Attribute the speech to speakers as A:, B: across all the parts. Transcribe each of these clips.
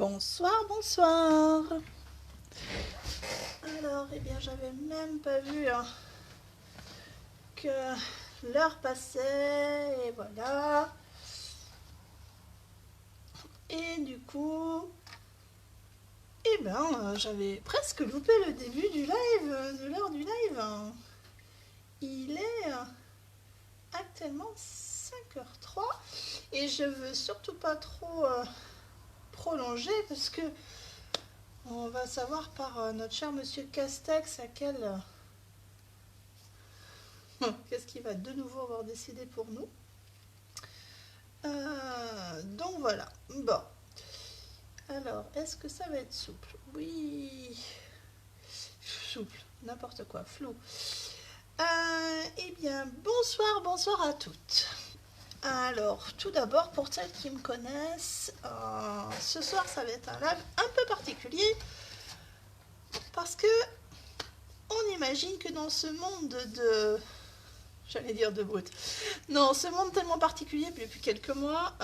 A: Bonsoir, bonsoir. Alors, eh bien, j'avais même pas vu que l'heure passait, et voilà. Et du coup, eh ben, j'avais presque loupé le début du live, de l'heure du live. Il est actuellement 5h03 et je veux surtout pas trop prolonger parce que on va savoir par notre cher monsieur Castex à quel qu'est-ce qu'il va de nouveau avoir décidé pour nous. Donc voilà. Bon. Alors, est-ce que ça va être souple? Oui. Souple. N'importe quoi. Flou. Eh bien, bonsoir, bonsoir à toutes. Alors, tout d'abord, pour celles qui me connaissent, ce soir, ça va être un live un peu particulier parce que on imagine que dans ce monde de... J'allais dire de brut. Non, ce monde tellement particulier depuis quelques mois,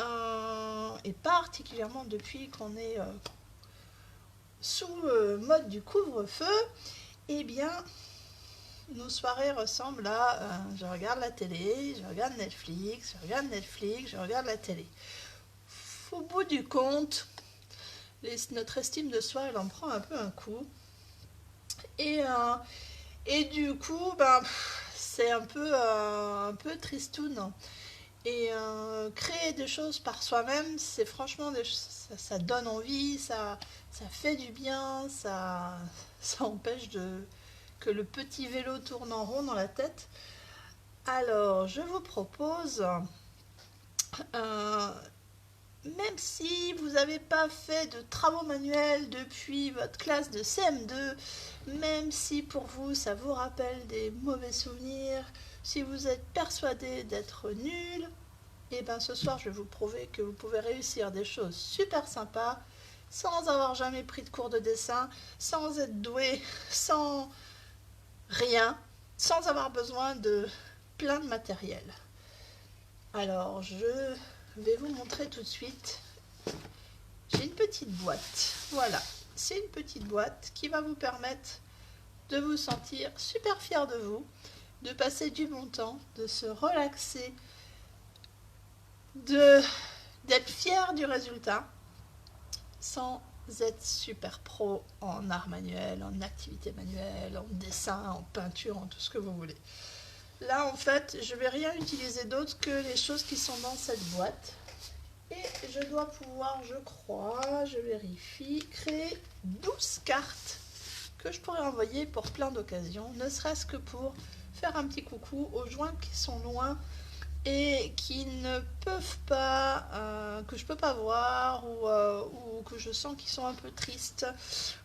A: et particulièrement depuis qu'on est sous mode du couvre-feu, eh bien, nos soirées ressemblent à je regarde la télé, je regarde Netflix, je regarde la télé. Au bout du compte, notre estime de soi, elle en prend un peu un coup. Et du coup, ben, c'est un peu tristoun. Et créer des choses par soi-même, c'est franchement, ça donne envie, ça fait du bien, ça empêche que le petit vélo tourne en rond dans la tête. Alors, je vous propose, même si vous n'avez pas fait de travaux manuels depuis votre classe de CM2, même si pour vous ça vous rappelle des mauvais souvenirs, si vous êtes persuadé d'être nul, et bien ce soir je vais vous prouver que vous pouvez réussir des choses super sympas sans avoir jamais pris de cours de dessin, sans être doué, sans rien, sans avoir besoin de plein de matériel. Alors je vais vous montrer tout de suite. J'ai une petite boîte. Voilà, c'est une petite boîte qui va vous permettre de vous sentir super fier de vous, de passer du bon temps, de se relaxer, d'être fier du résultat sans être super pro en art manuel, en activité manuelle, en dessin, en peinture, en tout ce que vous voulez. Là, en fait, je ne vais rien utiliser d'autre que les choses qui sont dans cette boîte. Et je dois pouvoir, je crois, je vérifie, créer 12 cartes que je pourrais envoyer pour plein d'occasions, ne serait-ce que pour faire un petit coucou aux joints qui sont loin et qui ne peuvent pas, que je peux pas voir, ou que je sens qu'ils sont un peu tristes,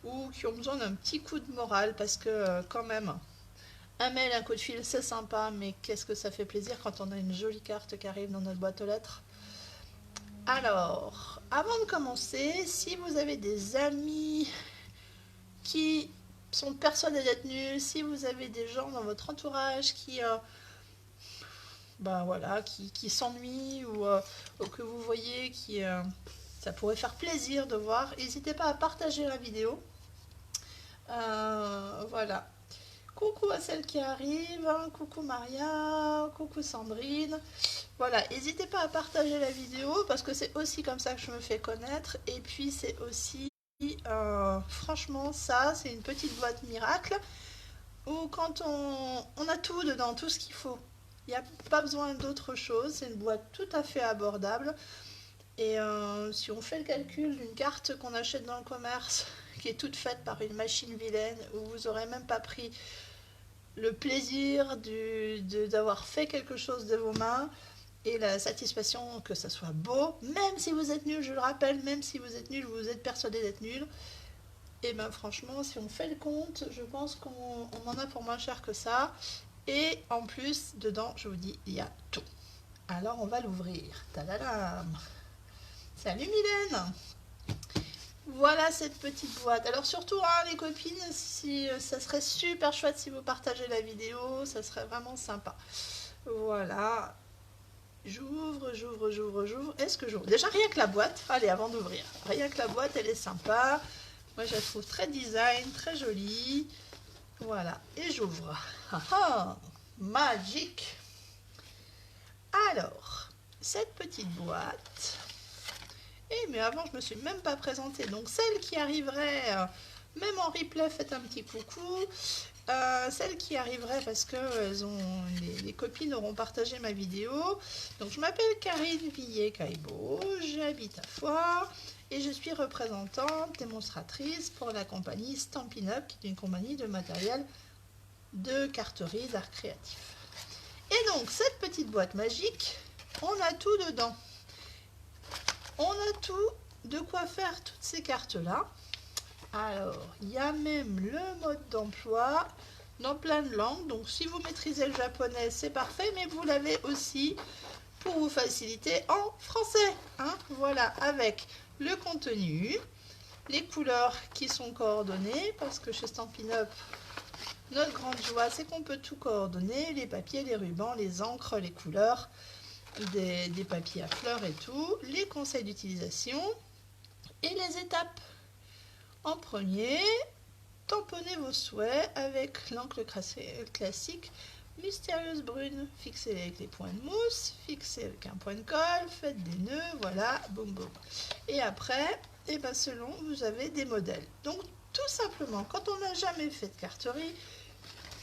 A: ou qui ont besoin d'un petit coup de morale, parce que quand même, un mail, un coup de fil, c'est sympa, mais qu'est-ce que ça fait plaisir quand on a une jolie carte qui arrive dans notre boîte aux lettres. Alors, avant de commencer, si vous avez des amis qui sont persuadés d'être nuls, si vous avez des gens dans votre entourage qui ben voilà, qui s'ennuient ou que vous voyez qui ça pourrait faire plaisir de voir, n'hésitez pas à partager la vidéo. Voilà. Coucou à celles qui arrivent, hein. Coucou Maria, coucou Sandrine. Voilà, n'hésitez pas à partager la vidéo parce que c'est aussi comme ça que je me fais connaître. Et puis c'est aussi, franchement, ça, c'est une petite boîte miracle où quand on a tout dedans, tout ce qu'il faut. Il n'y a pas besoin d'autre chose, c'est une boîte tout à fait abordable. Et si on fait le calcul d'une carte qu'on achète dans le commerce, qui est toute faite par une machine vilaine, où vous n'aurez même pas pris le plaisir d'avoir fait quelque chose de vos mains, et la satisfaction que ça soit beau, même si vous êtes nul, je le rappelle, même si vous êtes nul, vous êtes persuadé d'être nul, et bien franchement, si on fait le compte, je pense qu'on en a pour moins cher que ça. Et en plus, dedans, je vous dis, il y a tout. Alors, on va l'ouvrir. Tadadam! Salut Mylène! Voilà cette petite boîte. Alors surtout, hein, les copines, si, ça serait super chouette si vous partagez la vidéo. Ça serait vraiment sympa. Voilà. j'ouvre. Est-ce que j'ouvre? Déjà rien que la boîte, allez, avant d'ouvrir, rien que la boîte, elle est sympa. Moi, je la trouve très design, très jolie. Voilà, et j'ouvre. Ah ah, magique. Alors, cette petite boîte. Mais avant, je me suis même pas présentée. Donc, celle qui arriverait, même en replay, faites un petit coucou. Celle qui arriverait parce que les copines auront partagé ma vidéo. Donc, je m'appelle Karine Villiers-Caïbo, j'habite à Foix et je suis représentante démonstratrice pour la compagnie Stampin' Up, qui est une compagnie de matériel de carterie d'art créatif. Et donc, cette petite boîte magique, on a tout dedans. On a tout de quoi faire toutes ces cartes-là. Alors, il y a même le mode d'emploi dans plein de langues. Donc, si vous maîtrisez le japonais, c'est parfait. Mais vous l'avez aussi pour vous faciliter en français. Hein, voilà, avec le contenu, les couleurs qui sont coordonnées. Parce que chez Stampin' Up, notre grande joie, c'est qu'on peut tout coordonner. Les papiers, les rubans, les encres, les couleurs, des papiers à fleurs et tout. Les conseils d'utilisation et les étapes. En premier, tamponnez vos souhaits avec l'encre classique mystérieuse brune. Fixez avec les points de mousse, fixez avec un point de colle, faites des nœuds, voilà, boum boum. Et après, selon, vous avez des modèles. Donc tout simplement, quand on n'a jamais fait de carterie,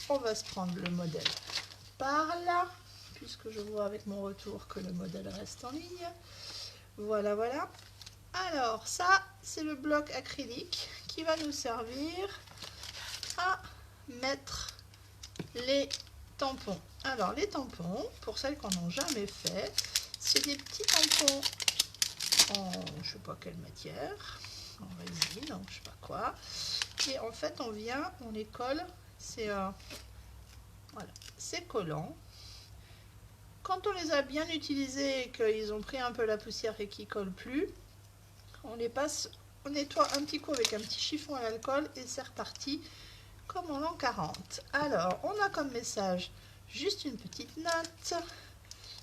A: on va se prendre le modèle par là, puisque je vois avec mon retour que le modèle reste en ligne. Voilà, voilà. Alors ça, c'est le bloc acrylique qui va nous servir à mettre les tampons. Alors les tampons, pour celles qui n'en ont jamais fait, c'est des petits tampons en je sais pas quelle matière, en résine, en je sais pas quoi. Et en fait, on les colle. C'est voilà, c'est collant. Quand on les a bien utilisés et qu'ils ont pris un peu la poussière et qu'ils collent plus, on les passe, on nettoie un petit coup avec un petit chiffon à l'alcool et c'est reparti comme en l'an 40. Alors, on a comme message juste une petite note.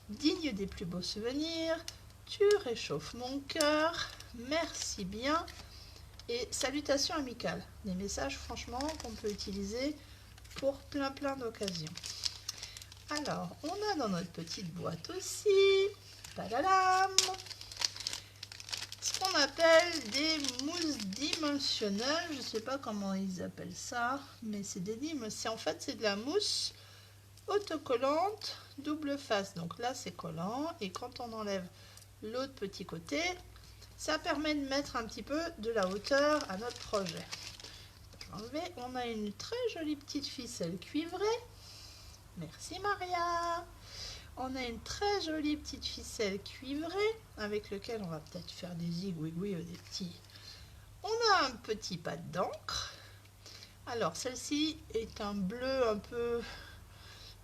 A: Digne des plus beaux souvenirs, tu réchauffes mon cœur, merci bien et salutations amicales. Des messages franchement qu'on peut utiliser pour plein d'occasions. Alors, on a dans notre petite boîte aussi, tadadam, ce qu'on appelle des mousses dimensionnelles. Je ne sais pas comment ils appellent ça, mais c'est en fait c'est de la mousse autocollante double face. Donc là c'est collant et quand on enlève l'autre petit côté, ça permet de mettre un petit peu de la hauteur à notre projet. On a une très jolie petite ficelle cuivrée. Merci Maria. On a une très jolie petite ficelle cuivrée avec lequel on va peut-être faire des zigouigouis ou des petits. On a un petit pad d'encre. Alors celle-ci est un bleu un peu,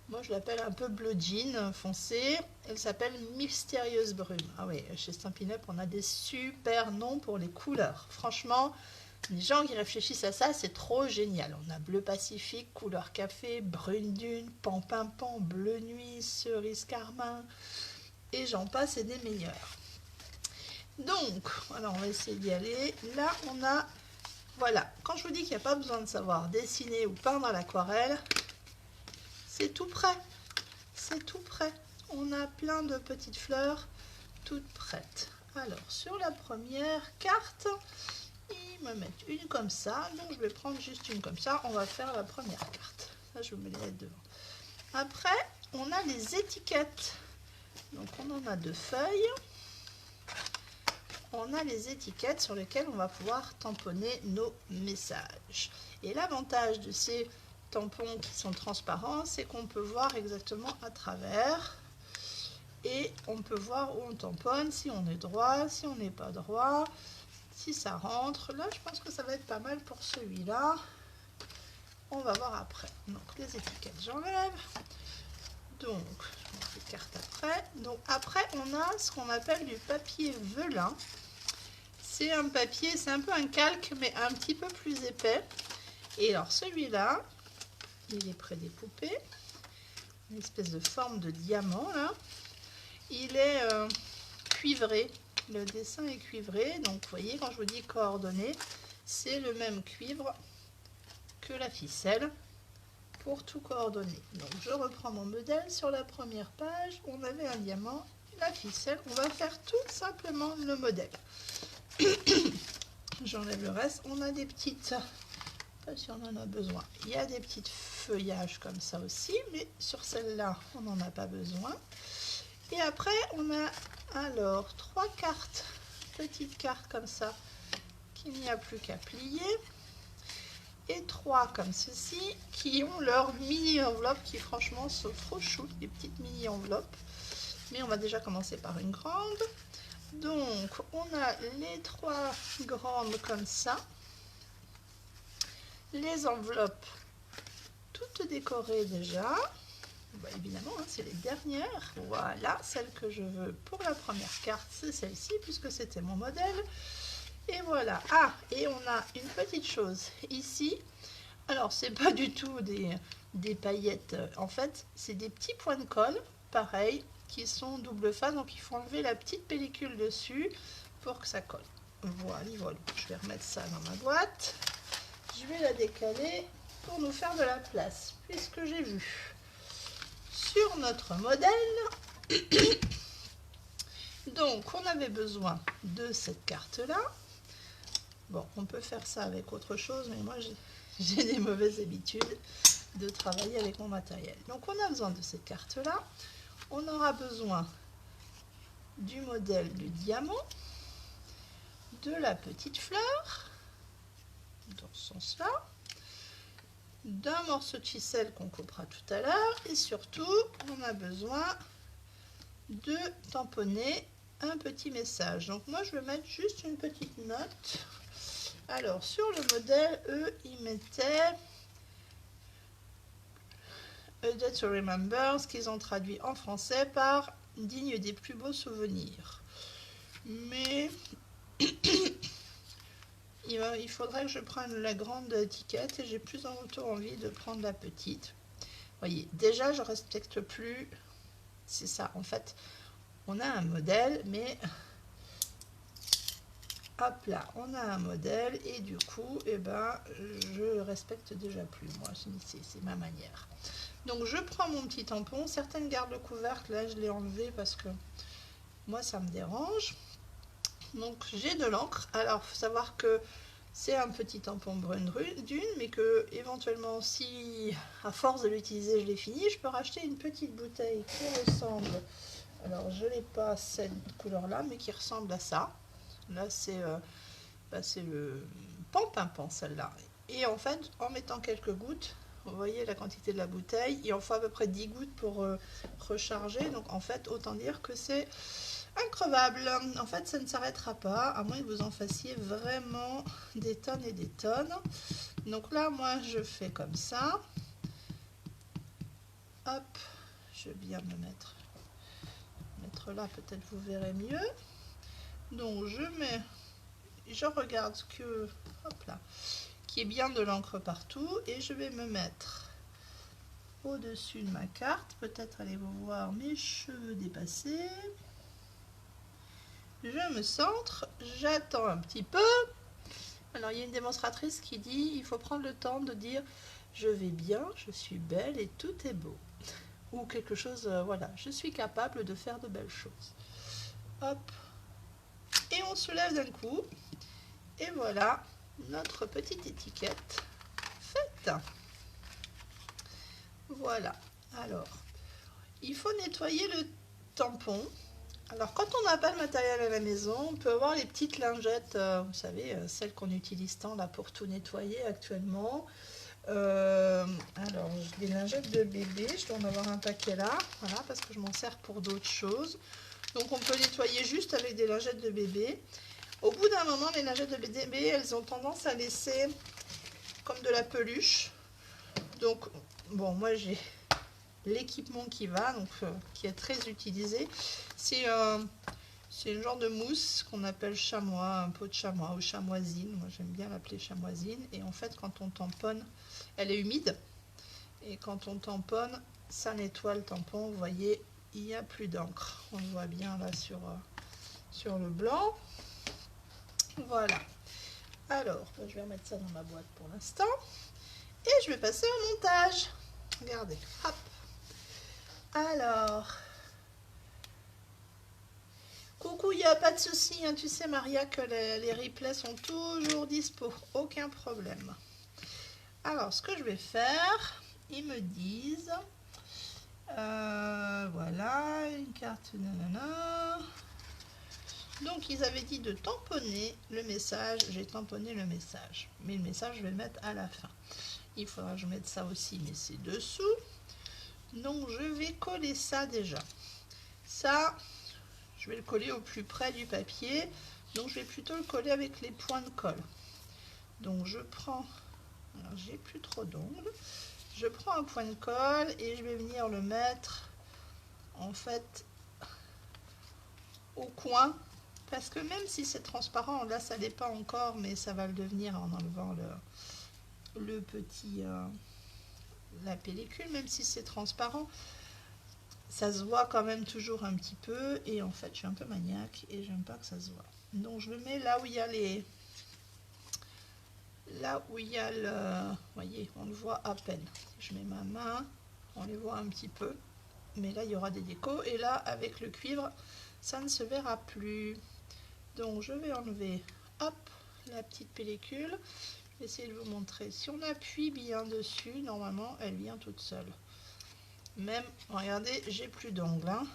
A: moi je l'appelle un peu bleu jean foncé. Elle s'appelle Mystérieuse Brume. Ah oui, chez Stampin' Up on a des super noms pour les couleurs. Franchement, les gens qui réfléchissent à ça, c'est trop génial. On a bleu Pacifique, couleur café, brune dune, pan-pimpant, bleu nuit, cerise carmin, et j'en passe et des meilleurs. Donc, alors on va essayer d'y aller. Là, on a, voilà, quand je vous dis qu'il n'y a pas besoin de savoir dessiner ou peindre à l'aquarelle, c'est tout prêt. C'est tout prêt. On a plein de petites fleurs toutes prêtes. Alors, sur la première carte, ils me mettent une comme ça, donc je vais prendre juste une comme ça. On va faire la première carte. Ça, je vais me les mettre devant. Après, on a les étiquettes. Donc, on en a 2 feuilles. On a les étiquettes sur lesquelles on va pouvoir tamponner nos messages. Et l'avantage de ces tampons qui sont transparents, c'est qu'on peut voir exactement à travers. Et on peut voir où on tamponne, si on est droit, si on n'est pas droit. Si ça rentre, là je pense que ça va être pas mal pour celui-là. On va voir après. Donc les étiquettes, j'enlève. Donc, les cartes après. Donc après, on a ce qu'on appelle du papier velin. C'est un papier, c'est un peu un calque, mais un petit peu plus épais. Et alors celui-là, il est près des poupées. Une espèce de forme de diamant là. il est cuivré. Le dessin est cuivré, donc vous voyez, quand je vous dis coordonnées, c'est le même cuivre que la ficelle pour tout coordonner. Donc je reprends mon modèle. Sur la première page, on avait un diamant, la ficelle. On va faire tout simplement le modèle. J'enlève le reste. On a des petites, pas si on en a besoin, il y a des petites feuillages comme ça aussi, mais sur celle-là, on n'en a pas besoin. Et après, on a alors 3 cartes, petites cartes comme ça, qu'il n'y a plus qu'à plier. Et 3 comme ceci, qui ont leur mini enveloppe, qui franchement sont trop chou, des petites mini enveloppes. Mais on va déjà commencer par une grande. Donc, on a les 3 grandes comme ça. Les enveloppes toutes décorées déjà. Bah, évidemment, hein, c'est les dernières. Voilà, celle que je veux pour la première carte, c'est celle-ci, puisque c'était mon modèle. Et voilà. Ah, et on a une petite chose ici. Alors, c'est pas du tout des paillettes. En fait, c'est des petits points de colle, pareil, qui sont double face. Donc, il faut enlever la petite pellicule dessus pour que ça colle. Voilà, voilà. Je vais remettre ça dans ma boîte. Je vais la décaler pour nous faire de la place, puisque j'ai vu sur notre modèle. Donc, on avait besoin de cette carte-là. Bon, on peut faire ça avec autre chose, mais moi, j'ai des mauvaises habitudes de travailler avec mon matériel. Donc, on a besoin de cette carte-là. On aura besoin du modèle du diamant, de la petite fleur, dans ce sens-là, d'un morceau de ficelle qu'on coupera tout à l'heure, et surtout, on a besoin de tamponner un petit message. Donc moi, je vais mettre juste une petite note. Alors, sur le modèle, eux, ils mettaient A Day to Remember, ce qu'ils ont traduit en français par digne des plus beaux souvenirs. Mais il faudrait que je prenne la grande étiquette et j'ai plus en retour envie de prendre la petite. Vous voyez, déjà, je respecte plus. C'est ça, en fait, on a un modèle, mais hop là, on a un modèle et du coup, eh ben, je respecte déjà plus. Moi, c'est ma manière. Donc, je prends mon petit tampon. Certaines gardent le couvercle. Là, je l'ai enlevé parce que moi, ça me dérange. Donc, j'ai de l'encre. Alors, il faut savoir que c'est un petit tampon brune d'une, mais que éventuellement, si à force de l'utiliser, je l'ai fini, je peux racheter une petite bouteille qui ressemble. Alors, je n'ai pas cette couleur-là, mais qui ressemble à ça. Là, c'est le pan-pimpant, celle-là. Et en fait, en mettant quelques gouttes, vous voyez la quantité de la bouteille, il en faut à peu près 10 gouttes pour recharger. Donc, en fait, autant dire que c'est increvable. En fait, ça ne s'arrêtera pas, à moins que vous en fassiez vraiment des tonnes et des tonnes. Donc là, moi, je fais comme ça. Hop, je vais bien me mettre là, peut-être vous verrez mieux. Donc, je regarde hop là, qu'il y ait bien de l'encre partout et je vais me mettre au-dessus de ma carte. Peut-être allez-vous voir mes cheveux dépassés. Je me centre, j'attends un petit peu. Alors, il y a une démonstratrice qui dit, il faut prendre le temps de dire « Je vais bien, je suis belle et tout est beau ». Ou quelque chose, voilà, je suis capable de faire de belles choses. Hop. Et on se lève d'un coup. Et voilà notre petite étiquette faite. Voilà. Alors, il faut nettoyer le tampon. Alors, quand on n'a pas le matériel à la maison, on peut avoir les petites lingettes, vous savez, celles qu'on utilise tant là pour tout nettoyer actuellement. Alors, les lingettes de bébé, je dois en avoir un paquet là, voilà, parce que je m'en sers pour d'autres choses. Donc, on peut nettoyer juste avec des lingettes de bébé. Au bout d'un moment, les lingettes de bébé, elles ont tendance à laisser comme de la peluche. Donc, bon, moi j'ai l'équipement qui va, donc qui est très utilisé. C'est un genre de mousse qu'on appelle chamois, un pot de chamois ou chamoisine. Moi j'aime bien l'appeler chamoisine. Et en fait, quand on tamponne, elle est humide. Et quand on tamponne, ça nettoie le tampon. Vous voyez, il n'y a plus d'encre. On le voit bien là sur le blanc. Voilà. Alors, je vais remettre ça dans ma boîte pour l'instant. Et je vais passer au montage. Regardez, hop. Alors, coucou, il n'y a pas de souci, hein, tu sais Maria que les replays sont toujours dispo, aucun problème. Alors, ce que je vais faire, ils me disent, voilà, une carte, nanana. Donc, ils avaient dit de tamponner le message, j'ai tamponné le message. Mais le message, je vais le mettre à la fin. Il faudra que je mette ça aussi, mais c'est dessous. Donc, je vais coller ça déjà. Ça, je vais le coller au plus près du papier. Donc, je vais plutôt le coller avec les points de colle. Donc, je prends... Alors, j'ai plus trop d'ongles. Je prends un point de colle et je vais venir le mettre, en fait, au coin. Parce que même si c'est transparent, là, ça l'est pas encore, mais ça va le devenir en enlevant le petit... la pellicule, même si c'est transparent. Ça se voit quand même toujours un petit peu. Et en fait, je suis un peu maniaque et j'aime pas que ça se voit. Donc, je le mets là où il y a les... Là où il y a le... Vous voyez, on le voit à peine. Je mets ma main, on les voit un petit peu. Mais là, il y aura des décos. Et là, avec le cuivre, ça ne se verra plus. Donc, je vais enlever, hop, la petite pellicule. Je vais essayer de vous montrer. Si on appuie bien dessus, normalement, elle vient toute seule. Même, regardez, j'ai plus d'ongles. Hein.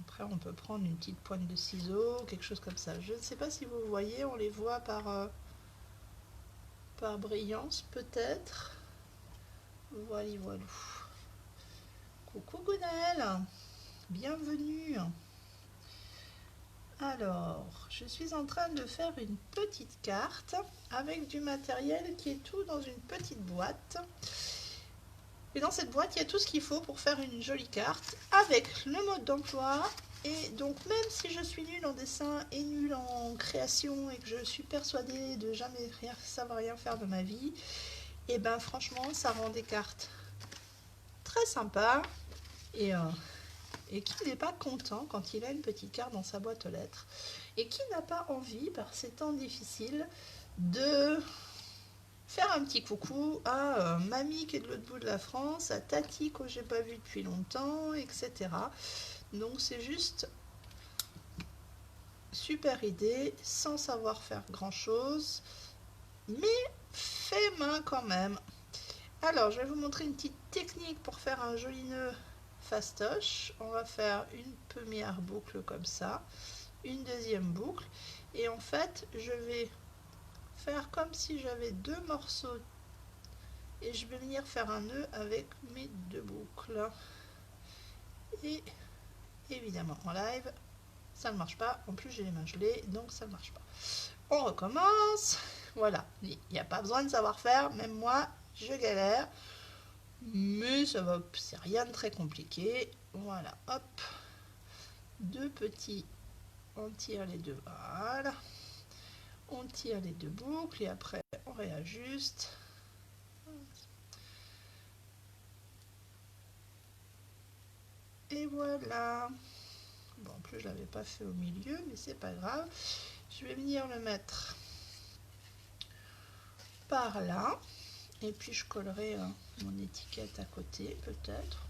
A: Après, on peut prendre une petite pointe de ciseaux, quelque chose comme ça. Je ne sais pas si vous voyez, on les voit par brillance, peut-être. Voilà, voilà. Coucou Gonel, bienvenue. Alors, je suis en train de faire une petite carte avec du matériel qui est tout dans une petite boîte. Et dans cette boîte, il y a tout ce qu'il faut pour faire une jolie carte avec le mode d'emploi. Et donc, même si je suis nulle en dessin et nulle en création et que je suis persuadée de jamais savoir rien faire de ma vie, et ben franchement, ça rend des cartes très sympas. Et qui n'est pas content quand il a une petite carte dans sa boîte aux lettres et qui n'a pas envie, par ces temps difficiles, de faire un petit coucou à mamie qui est de l'autre bout de la France, à Tati que j'ai pas vu depuis longtemps, etc. Donc c'est juste super idée, sans savoir faire grand chose, mais fait main quand même. Alors je vais vous montrer une petite technique pour faire un joli nœud fastoche. On va faire une première boucle comme ça, une deuxième boucle, et en fait je vais faire comme si j'avais deux morceaux et je vais venir faire un nœud avec mes deux boucles. Et évidemment en live ça ne marche pas, en plus j'ai les mains gelées donc ça ne marche pas. On recommence. Voilà, il n'y a pas besoin de savoir faire, même moi je galère, mais ça va, c'est rien de très compliqué. Voilà, hop, deux petits, on tire les deux, voilà, on tire les deux boucles et après on réajuste. Et voilà. Bon, en plus je l'avais pas fait au milieu, mais c'est pas grave. Je vais venir le mettre par là. Et puis je collerai mon étiquette à côté, peut-être.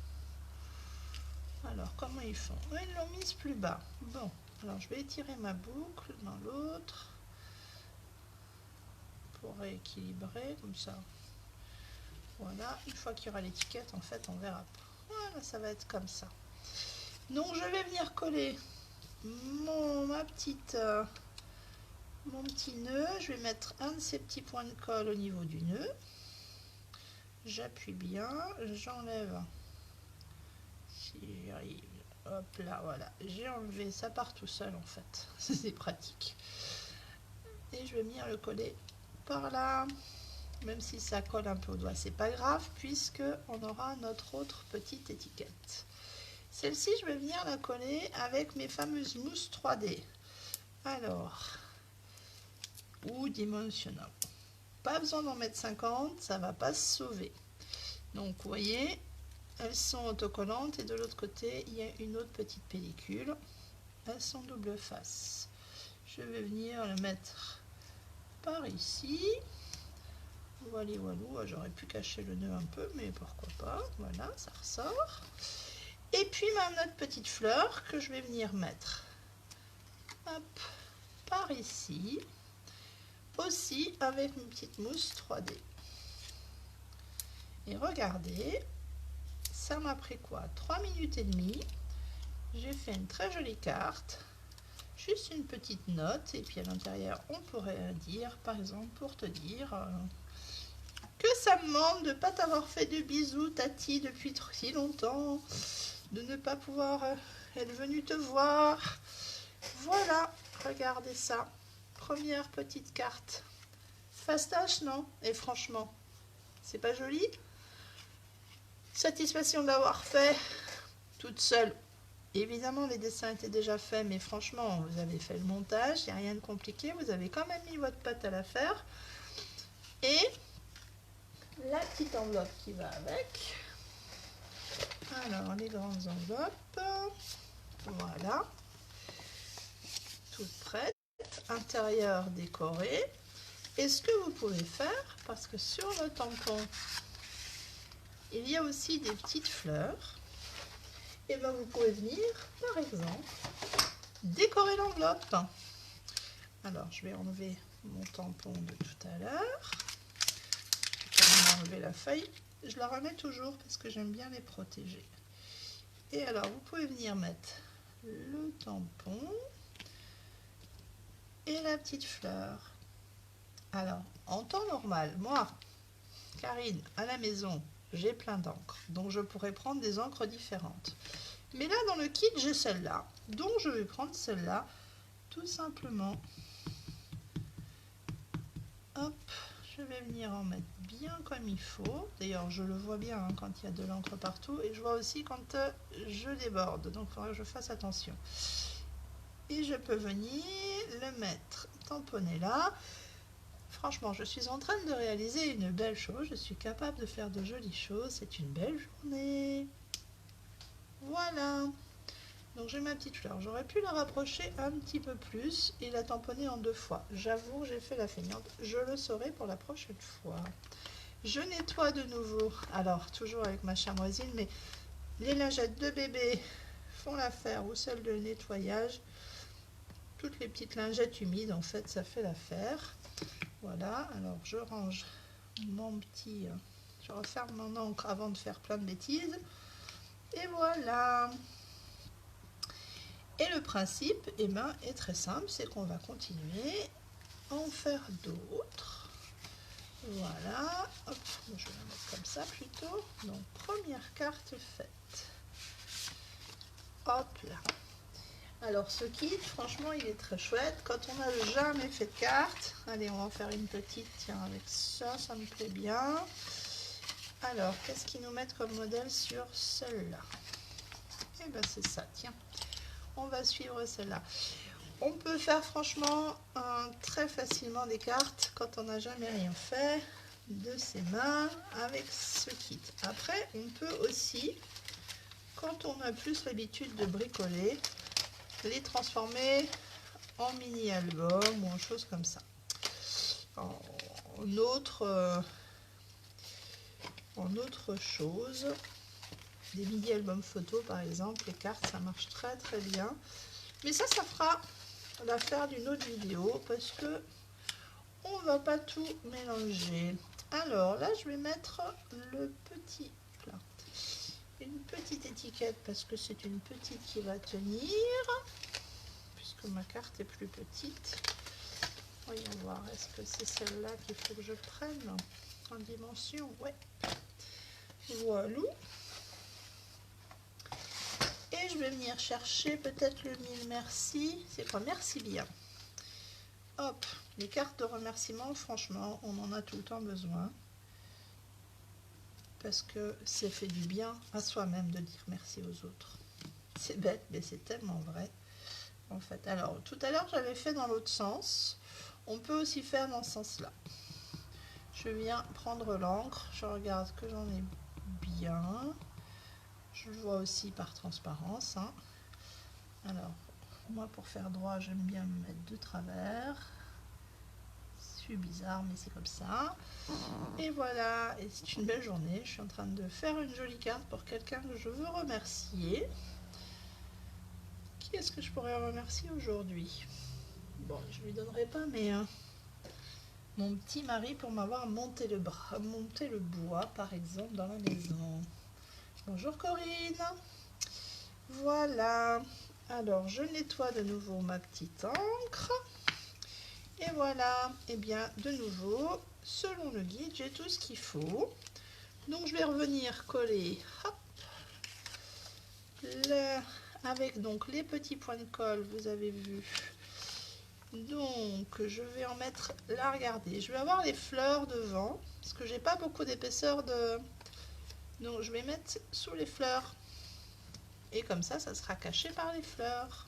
A: Alors, comment ils font? Ils l'ont mise plus bas. Bon, alors je vais étirer ma boucle dans l'autre pour rééquilibrer, comme ça. Voilà, une fois qu'il y aura l'étiquette, en fait, on verra pas. Voilà, ça va être comme ça. Donc, je vais venir coller mon petit nœud. Je vais mettre un de ces petits points de colle au niveau du nœud. J'appuie bien, j'enlève. Si j'y arrive, hop là, voilà. J'ai enlevé, ça part tout seul en fait. C'est pratique. Et je vais venir le coller par là. Même si ça colle un peu au doigt, c'est pas grave, puisque on aura notre autre petite étiquette. Celle-ci, je vais venir la coller avec mes fameuses mousses 3D. Alors, ou dimensional. Pas besoin d'en mettre 50, ça va pas se sauver. Donc, vous voyez, Elles sont autocollantes et de l'autre côté, il y a une autre petite pellicule. Elles sont double face. Je vais venir le mettre par ici. Voilà, voilà. J'aurais pu cacher le nœud un peu, mais pourquoi pas. Voilà, ça ressort. Et puis ma notre petite fleur que je vais venir mettre, hop, par ici. Aussi avec une petite mousse 3D. Et regardez, ça m'a pris quoi? 3 minutes et demie. J'ai fait une très jolie carte. Juste une petite note. Et puis à l'intérieur, on pourrait dire, par exemple, pour te dire que ça me manque de ne pas t'avoir fait de bisous, Tati, depuis si longtemps. De ne pas pouvoir être venue te voir. Voilà, regardez ça. Première petite carte. Fastoche, non? Et franchement, c'est pas joli? Satisfaction d'avoir fait toute seule. Évidemment, les dessins étaient déjà faits, mais franchement, vous avez fait le montage, il n'y a rien de compliqué. Vous avez quand même mis votre patte à la faire. Et la petite enveloppe qui va avec. Alors, les grandes enveloppes. Voilà. Toutes prêtes. Intérieur décoré. Et ce que vous pouvez faire, parce que sur le tampon, il y a aussi des petites fleurs. Et bien vous pouvez venir, par exemple, décorer l'enveloppe. Alors, je vais enlever mon tampon de tout à l'heure. Je vais enlever la feuille. Je la remets toujours parce que j'aime bien les protéger. Et alors, vous pouvez venir mettre le tampon et la petite fleur. Alors, en temps normal, moi, Karine, à la maison, j'ai plein d'encre. Donc, je pourrais prendre des encres différentes. Mais là, dans le kit, j'ai celle-là. Donc, je vais prendre celle-là, tout simplement. Hop, je vais venir en mettre bien comme il faut. D'ailleurs, je le vois bien quand il y a de l'encre partout. Et je vois aussi quand je déborde. Donc, il faudra que je fasse attention. Et je peux venir le mettre tamponné là. Franchement, je suis en train de réaliser une belle chose. Je suis capable de faire de jolies choses. C'est une belle journée. Voilà. Donc j'ai ma petite fleur. J'aurais pu la rapprocher un petit peu plus et la tamponner en 2 fois. J'avoue, j'ai fait la feignante. Je le saurai pour la prochaine fois. Je nettoie de nouveau. Alors, toujours avec ma charmoisine, mais les lingettes de bébé font l'affaire ou celles de nettoyage. Toutes les petites lingettes humides, en fait, ça fait l'affaire. Voilà, alors je range mon petit... Je referme mon encre avant de faire plein de bêtises. Et voilà. Et le principe est très simple, c'est qu'on va continuer à en faire d'autres. Voilà, hop, je vais la mettre comme ça plutôt. Donc première carte faite. Hop là. Alors ce kit, franchement, il est très chouette. Quand on n'a jamais fait de carte, allez, on va en faire une petite, tiens, avec ça, ça me plaît bien. Alors, qu'est-ce qu'ils nous mettent comme modèle sur celle-là? Eh bien, c'est ça, tiens. On va suivre celle-là. On peut faire franchement très facilement des cartes quand on n'a jamais rien fait de ses mains avec ce kit. Après, on peut aussi, quand on a plus l'habitude de bricoler, les transformer en mini-album ou en choses comme ça. En autre chose, des mini-albums photos par exemple, les cartes, ça marche très très bien. Mais ça fera l'affaire d'une autre vidéo parce que on va pas tout mélanger. Alors là, je vais mettre le petit là, une petite étiquette parce que c'est une petite qui va tenir puisque ma carte est plus petite. Voyons voir, est-ce que c'est celle-là qu'il faut que je prenne en dimension? Ouais. Voilà. Et je vais venir chercher peut-être le 1000 merci. C'est quoi? Merci bien. Hop, les cartes de remerciement, franchement, on en a tout le temps besoin. Parce que c'est fait du bien à soi-même de dire merci aux autres. C'est bête, mais c'est tellement vrai. En fait, alors, tout à l'heure, j'avais fait dans l'autre sens. On peut aussi faire dans ce sens-là. Je viens prendre l'encre. Je regarde que j'en ai bien. Je le vois aussi par transparence, hein. Alors, moi pour faire droit, j'aime bien me mettre de travers. C'est bizarre, mais c'est comme ça. Et voilà, et c'est une belle journée. Je suis en train de faire une jolie carte pour quelqu'un que je veux remercier. Qui est-ce que je pourrais remercier aujourd'hui? Bon, je lui donnerai pas, mais mon petit mari pour m'avoir monté le bois, par exemple, dans la maison. Bonjour Corinne. Voilà. Alors, je nettoie de nouveau ma petite encre. Et voilà. Et bien, de nouveau, selon le guide, j'ai tout ce qu'il faut. Donc, je vais revenir coller, hop, avec donc les petits points de colle, vous avez vu. Donc, je vais en mettre là, regardez. Je vais avoir les fleurs devant, parce que j'ai pas beaucoup d'épaisseur de... Donc, je vais mettre sous les fleurs. Et comme ça sera caché par les fleurs.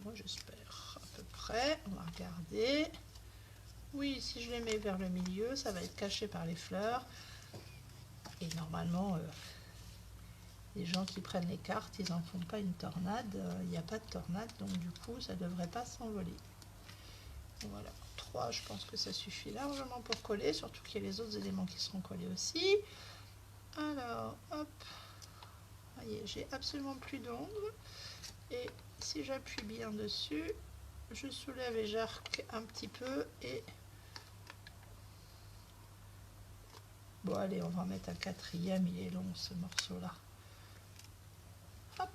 A: Moi, j'espère à peu près. On va regarder. Oui, si je les mets vers le milieu, ça va être caché par les fleurs. Et normalement, les gens qui prennent les cartes, ils n'en font pas une tornade. Il n'y a pas de tornade, donc du coup, ça ne devrait pas s'envoler. Voilà, 3, je pense que ça suffit largement pour coller, surtout qu'il y a les autres éléments qui seront collés aussi. Alors, hop. Voyez, j'ai absolument plus d'ombre. Et si j'appuie bien dessus, je soulève et j'arc un petit peu et... Bon, allez, on va en mettre un quatrième, il est long ce morceau-là. Hop.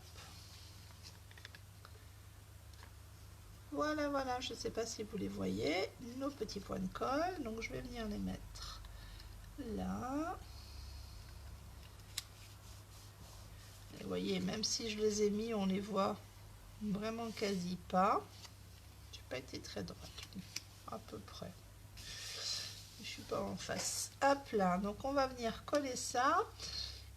A: Voilà, voilà, je ne sais pas si vous les voyez, nos petits points de colle. Donc, je vais venir les mettre là. Et vous voyez, même si je les ai mis, on les voit vraiment quasi pas. J'ai pas été très droite, à peu près. Je suis pas en face. Hop là, donc on va venir coller ça.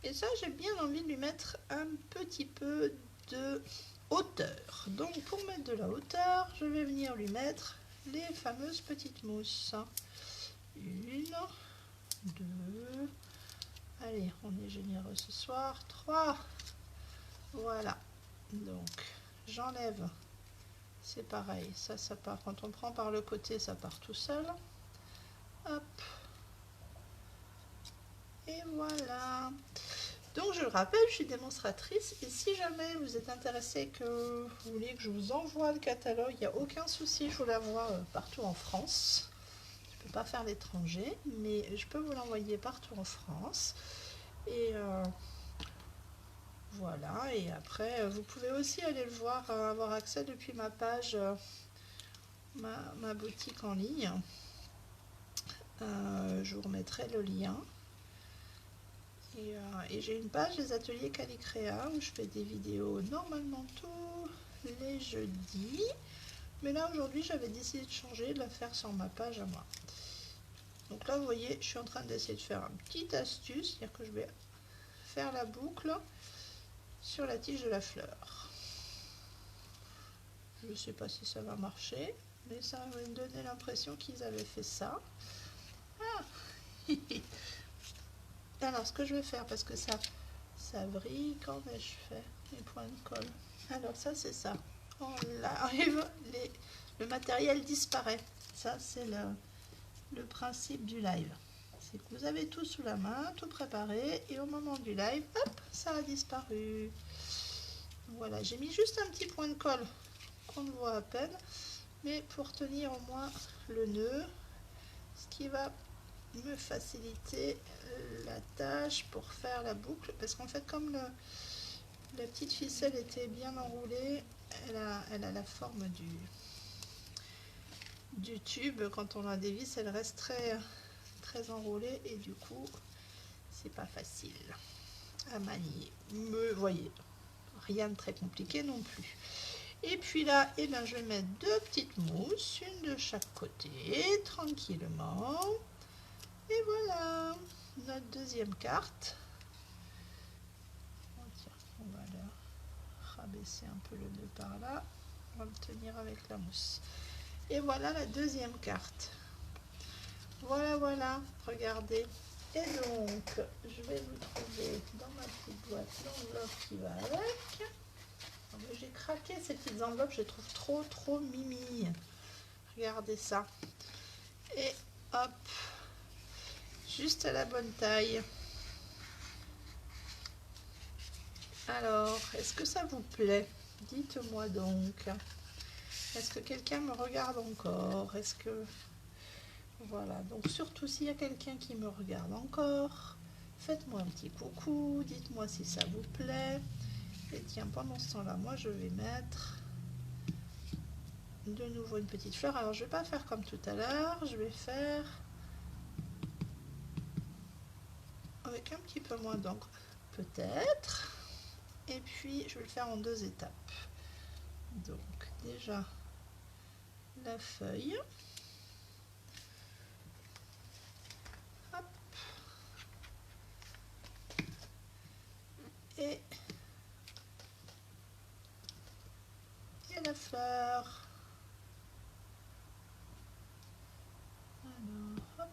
A: Et ça, j'ai bien envie de lui mettre un petit peu de hauteur. Donc pour mettre de la hauteur, je vais venir lui mettre les fameuses petites mousses. 1, 2, allez, on est généreux ce soir, 3. Voilà, donc j'enlève, c'est pareil, ça part, quand on prend par le côté, ça part tout seul. Hop. Et voilà. Donc je le rappelle, je suis démonstratrice et si jamais vous êtes intéressé, que vous voulez que je vous envoie le catalogue, il n'y a aucun souci, je vous l'envoie partout en France. Je ne peux pas faire l'étranger, mais je peux vous l'envoyer partout en France. Et voilà, et après vous pouvez aussi aller le voir, avoir accès depuis ma page, ma boutique en ligne. Je vous remettrai le lien. Et j'ai une page des ateliers Calicréa où je fais des vidéos normalement tous les jeudis. Mais là aujourd'hui j'avais décidé de changer, de la faire sur ma page à moi. Donc là vous voyez, je suis en train d'essayer de faire une petite astuce, c'est-à-dire que je vais faire la boucle sur la tige de la fleur. Je ne sais pas si ça va marcher, mais ça va me donner l'impression qu'ils avaient fait ça. Ah. Alors ce que je vais faire, parce que ça brille, quand je fais les points de colle. Alors ça c'est ça. On arrive, le matériel disparaît. Ça c'est le principe du live. C'est que vous avez tout sous la main, tout préparé, et au moment du live, hop, ça a disparu. Voilà, j'ai mis juste un petit point de colle qu'on ne voit à peine, mais pour tenir au moins le nœud, ce qui va me faciliter la tâche pour faire la boucle, parce qu'en fait comme la petite ficelle était bien enroulée, elle a la forme du tube. Quand on la dévisse, elle reste très enroulée et du coup c'est pas facile à manier. Me voyez, rien de très compliqué non plus. Et puis là, eh bien, je vais mettre 2 petites mousses, une de chaque côté, tranquillement. Et voilà, notre deuxième carte. On va la rabaisser un peu le nœud par là. On va le tenir avec la mousse. Et voilà la deuxième carte. Voilà, voilà, regardez. Et donc, je vais vous trouver dans ma petite boîte l'enveloppe qui va avec. J'ai craqué ces petites enveloppes, je les trouve trop mimi. Regardez ça. Et hop, juste à la bonne taille. Alors, est-ce que ça vous plaît? Dites-moi donc. Est-ce que quelqu'un me regarde encore? Est-ce que... Voilà, donc surtout s'il y a quelqu'un qui me regarde encore, faites-moi un petit coucou, dites-moi si ça vous plaît. Et tiens, pendant ce temps-là, moi je vais mettre de nouveau une petite fleur. Alors je vais pas faire comme tout à l'heure, je vais faire avec un petit peu moins d'encre, peut-être. Et puis je vais le faire en 2 étapes. Donc déjà la feuille. Hop. Et la fleur. Alors, hop.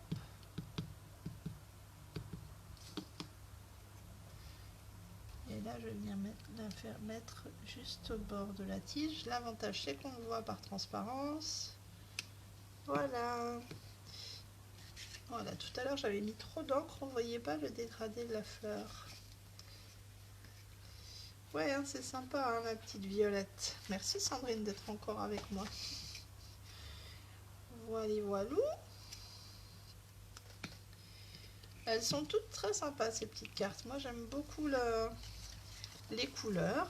A: Et là, je viens la faire mettre juste au bord de la tige. L'avantage, c'est qu'on le voit par transparence. Voilà. Voilà, tout à l'heure, j'avais mis trop d'encre, on ne voyait pas le dégradé de la fleur. Ouais, hein, c'est sympa, hein, la petite violette. Merci Sandrine d'être encore avec moi. Voilà, voilou. Elles sont toutes très sympas, ces petites cartes. Moi, j'aime beaucoup les couleurs.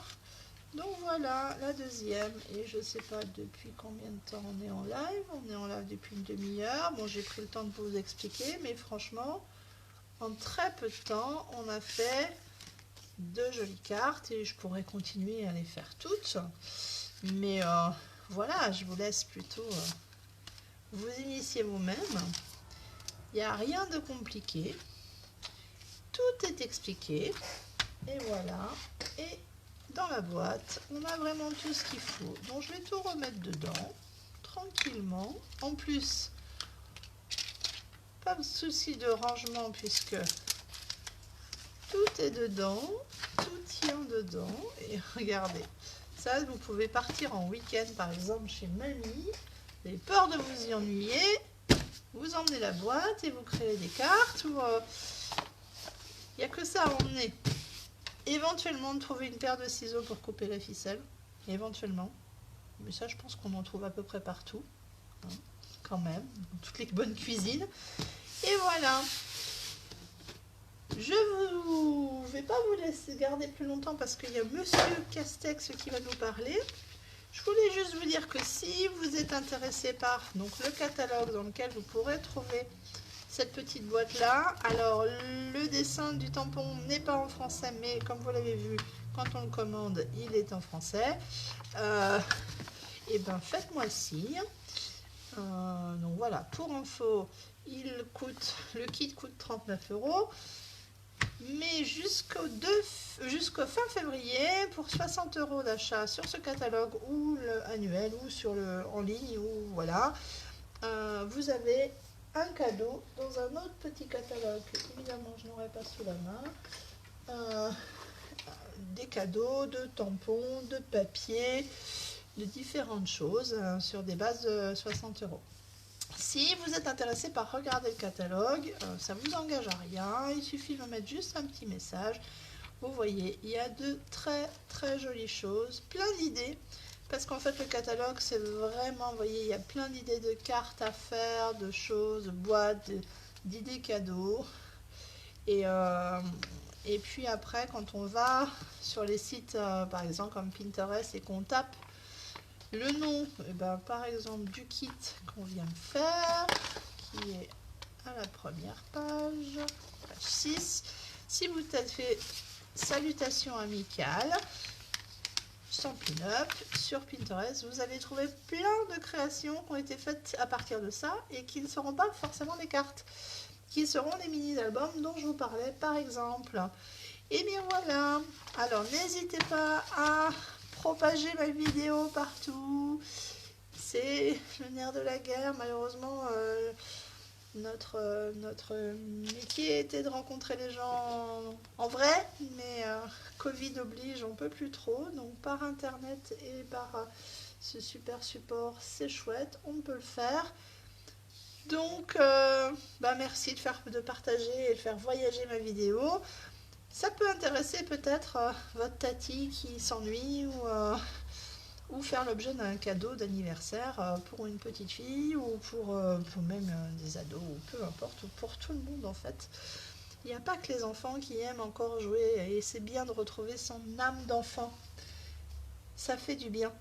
A: Donc voilà, la deuxième. Et je sais pas depuis combien de temps on est en live. On est en live depuis une demi-heure. Bon, j'ai pris le temps de vous expliquer, mais franchement, en très peu de temps, on a fait 2 jolies cartes et je pourrais continuer à les faire toutes. Mais voilà, je vous laisse plutôt vous initier vous-même. Il n'y a rien de compliqué. Tout est expliqué. Et voilà. Et dans la boîte, on a vraiment tout ce qu'il faut. Donc je vais tout remettre dedans, tranquillement. En plus, pas de souci de rangement puisque tout est dedans, tout tient dedans. Et regardez, ça vous pouvez partir en week-end par exemple chez mamie. Vous avez peur de vous y ennuyer, vous emmenez la boîte et vous créez des cartes. Il n'y a que ça à emmener. Éventuellement, trouver une paire de ciseaux pour couper la ficelle. Éventuellement. Mais ça, je pense qu'on en trouve à peu près partout. Hein, quand même. Dans toutes les bonnes cuisines. Et voilà. Je ne vais pas vous laisser garder plus longtemps parce qu'il y a Monsieur Castex qui va nous parler. Je voulais juste vous dire que si vous êtes intéressé par donc, le catalogue dans lequel vous pourrez trouver cette petite boîte là, alors le dessin du tampon n'est pas en français, mais comme vous l'avez vu, quand on le commande, il est en français. Et ben faites-moi signe. Donc voilà, pour info, le kit coûte 39 €. Mais jusqu'au fin février, pour 60 € d'achat sur ce catalogue ou annuel ou en ligne, ou voilà, vous avez un cadeau dans un autre petit catalogue que évidemment je n'aurai pas sous la main. Des cadeaux de tampons, de papier, de différentes choses sur des bases de 60 €. Si vous êtes intéressé par regarder le catalogue, ça ne vous engage à rien, il suffit de me mettre juste un petit message. Vous voyez, il y a de très jolies choses, plein d'idées, parce qu'en fait le catalogue c'est vraiment, vous voyez, il y a plein d'idées de cartes à faire, de choses, de boîtes, d'idées cadeaux. Et puis après, quand on va sur les sites, par exemple comme Pinterest, et qu'on tape le nom, par exemple, du kit qu'on vient de faire, qui est à la première page 6. Si vous tapez salutations amicales, Stampin' Up sur Pinterest, vous allez trouver plein de créations qui ont été faites à partir de ça et qui ne seront pas forcément des cartes, qui seront des mini-albums dont je vous parlais par exemple. Et bien voilà, alors n'hésitez pas à propager ma vidéo partout, c'est le nerf de la guerre, malheureusement Notre métier était de rencontrer les gens en vrai, mais Covid oblige, on peut plus trop. Donc par internet et par ce super support, c'est chouette, on peut le faire. Donc merci de partager et de faire voyager ma vidéo. Ça peut intéresser peut-être votre tati qui s'ennuie ou faire l'objet d'un cadeau d'anniversaire pour une petite fille ou pour même des ados ou peu importe, ou pour tout le monde en fait. Il n'y a pas que les enfants qui aiment encore jouer et c'est bien de retrouver son âme d'enfant. Ça fait du bien.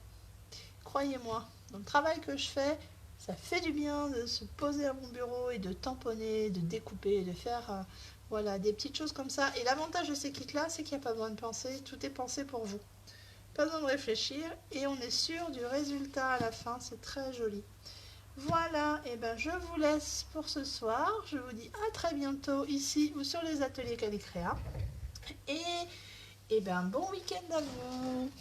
A: Croyez-moi, dans le travail que je fais, ça fait du bien de se poser à mon bureau et de tamponner, de découper, de faire voilà, des petites choses comme ça. Et l'avantage de ces kits-là, c'est qu'il n'y a pas besoin de penser, tout est pensé pour vous. Pas besoin de réfléchir et on est sûr du résultat à la fin, c'est très joli. Voilà, et je vous laisse pour ce soir. Je vous dis à très bientôt ici ou sur les ateliers Calicréa. Et bon week-end à vous.